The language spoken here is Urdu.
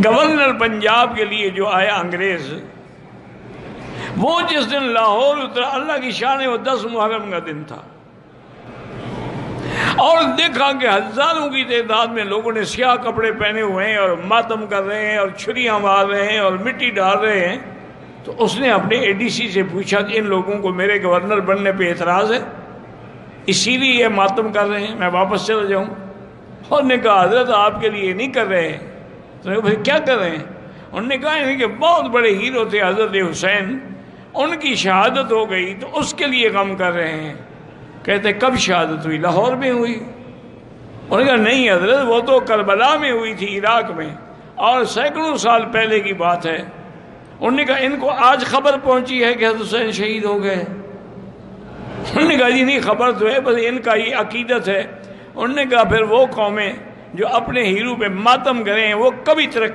گورنر پنجاب کے لیے جو آیا انگریز، وہ جس دن لاہور اترا، اللہ کی شان ہے، وہ 10 محرم کا دن تھا، اور دیکھا کہ ہزاروں کی تعداد میں لوگوں نے سیاہ کپڑے پہنے ہوئے ہیں اور ماتم کر رہے ہیں اور چھریاں مار رہے ہیں اور مٹی ڈال رہے ہیں۔ تو اس نے اپنے اے ڈی سی سے پوچھا کہ ان لوگوں کو میرے گورنر بننے پہ اعتراض ہے، اسی لیے یہ ماتم کر رہے ہیں، میں واپس چلا جاؤں؟ اور نے کہا حضرت آپ کے لیے نہیں کر رہے ہیں۔ تو نے کہا بھائی کیا کر رہے ہیں؟ انہوں نے کہا کہ بہت بڑے ہیرو تھے حضرت حسین، ان کی شہادت ہو گئی تو اس کے لیے غم کر رہے ہیں۔ کہتے کب شہادت ہوئی؟ لاہور میں ہوئی؟ انہوں نے کہا نہیں حضرت، وہ تو کربلا میں ہوئی تھی، عراق میں، اور سینکڑوں سال پہلے کی بات ہے۔ انہوں نے کہا ان کو آج خبر پہنچی ہے کہ حضرت حسین شہید ہو گئے؟ انہوں نے کہا جی نہیں، خبر تو ہے، بس ان کا یہ عقیدت ہے۔ انہوں نے کہا پھر وہ قومیں جو اپنے ہیرو پہ ماتم کریں وہ کبھی ترقی